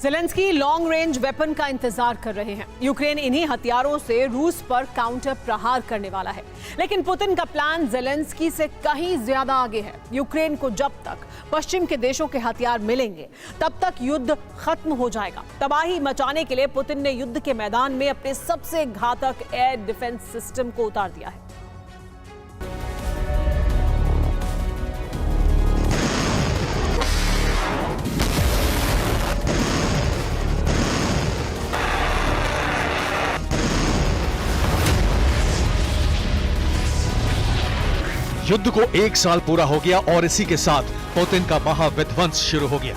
Zelensky long range weapon का इंतजार कर रहे हैं। यूक्रेन इन्हीं हथियारों से रूस पर काउंटर प्रहार करने वाला है, लेकिन पुतिन का प्लान ज़ेलेंस्की से कहीं ज्यादा आगे है। यूक्रेन को जब तक पश्चिम के देशों के हथियार मिलेंगे, तब तक युद्ध खत्म हो जाएगा। तबाही मचाने के लिए पुतिन ने युद्ध के मैदान में अपने सबसे घातक एयर डिफेंस सिस्टम को उतार दिया है। युद्ध को 1 साल पूरा हो गया और इसी के साथ पुतिन का महाविध्वंस शुरू हो गया।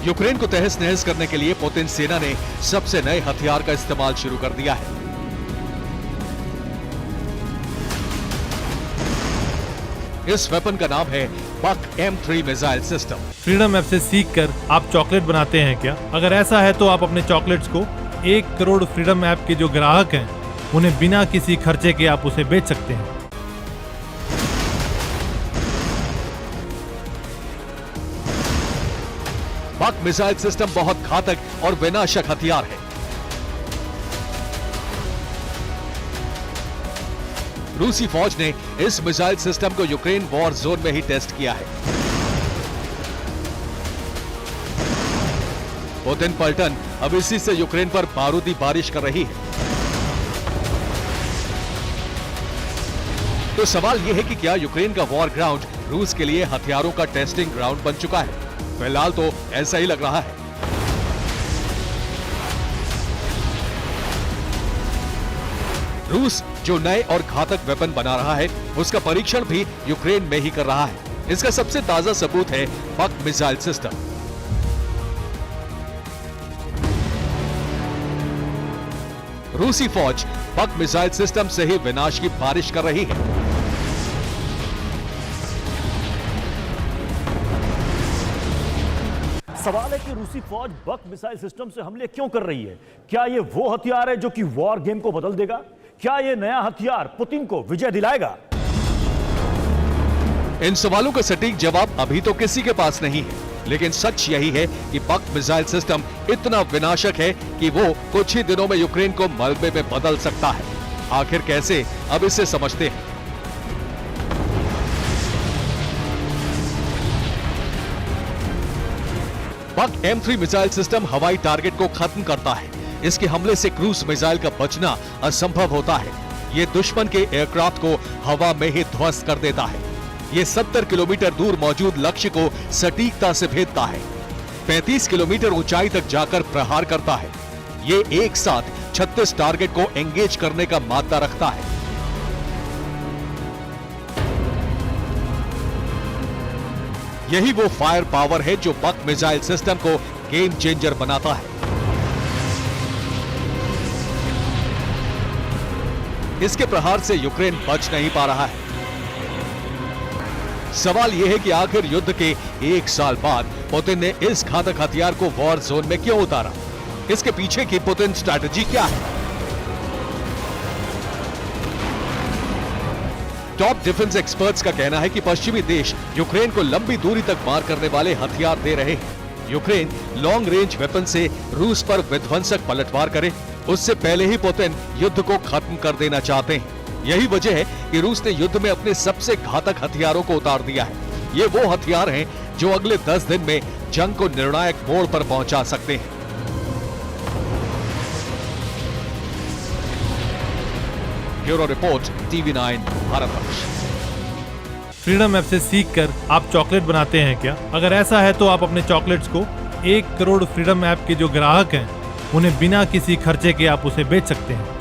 यूक्रेन को तहस नहस करने के लिए पुतिन सेना ने सबसे नए हथियार का इस्तेमाल शुरू कर दिया है। इस वेपन का नाम है बक M3 missile system. Freedom app से सीखकर आप चॉकलेट बनाते हैं क्या? अगर ऐसा है तो आप अपने चॉकलेट्स को 1 करोड़ फ्रीडम ऐप के जो ग्राहक हैं, उन्हें बिना किसी खर्चे के आप उसे बेच सकते हैं। बक मिसाइल सिस्टम बहुत घातक और विनाशक हथियार है। रूसी फौज ने इस मिसाइल सिस्टम को यूक्रेन वॉर जोन में ही टेस्ट किया है। पुतिन पलटन अब इसी से यूक्रेन पर बारूदी बारिश कर रही है। तो सवाल यह है कि क्या यूक्रेन का वॉर ग्राउंड रूस के लिए हथियारों का टेस्टिंग ग्राउंड बन चुका है? फिलहाल तो ऐसा ही लग रहा है। रूस जो नए और घातक वेपन बना रहा है, उसका परीक्षण भी यूक्रेन में ही कर रहा है। इसका सबसे ताजा सबूत है बक मिसाइल सिस्टम। रूसी फौज बक मिसाइल सिस्टम से ही विनाश की बारिश कर रही है। सवाल है कि रूसी फौज बक मिसाइल सिस्टम से हमले क्यों कर रही है? क्या यह वो हथियार है जो कि वॉर गेम को बदल देगा? क्या यह नया हथियार पुतिन को विजय दिलाएगा? इन सवालों का सटीक जवाब अभी तो किसी के पास नहीं है, लेकिन सच यही है कि बक मिसाइल सिस्टम इतना विनाशक है कि वो कुछ ही दिनों में यूक्रेन को मलबे में बदल सकता है। आखिर कैसे, अब इसे समझते हैं। बक M3 मिसाइल सिस्टम हवाई टारगेट को खत्म करता है। इसके हमले से क्रूज मिसाइल का बचना असंभव होता है। ये दुश्मन के एयरक्राफ्ट को हवा में ही ध्वस्त कर देता है। ये 70 किलोमीटर दूर मौजूद लक्ष्य को सटीकता से भेदता है। 35 किलोमीटर ऊंचाई तक जाकर प्रहार करता है। ये एक साथ 36 टारगेट को एंगेज करने का मादा रखता है। यही वो फायर पावर है जो बक मिसाइल सिस्टम को गेम चेंजर बनाता है। इसके प्रहार से यूक्रेन बच नहीं पा रहा है। सवाल यह है कि आखिर युद्ध के 1 साल बाद पुतिन ने इस घातक हथियार को वॉर जोन में क्यों उतारा? इसके पीछे की पुतिन स्ट्रैटेजी क्या है? टॉप डिफेंस एक्सपर्ट्स का कहना है कि पश्चिमी देश यूक्रेन को लंबी दूरी तक मार करने वाले हथियार दे रहे हैं। यूक्रेन लॉन्ग रेंज वेपन से रूस पर विध्वंसक पलटवार करे, उससे पहले ही पुतिन युद्ध को खत्म कर देना चाहते हैं। यही वजह है कि रूस ने युद्ध में अपने सबसे घातक हथियारों को उतार दिया है। ये वो हथियार हैं जो अगले 10 दिन में जंग को निर्णायक मोड़ पर पहुंचा सकते हैं। Bureau report, TV9 Bharatvarsh. Freedom app से सीखकर आप चॉकलेट बनाते हैं क्या? अगर ऐसा है तो आप अपने चॉकलेट्स को 1 करोड़ फ्रीडम ऐप के जो ग्राहक हैं, उन्हें बिना किसी खर्चे के आप उसे बेच सकते हैं।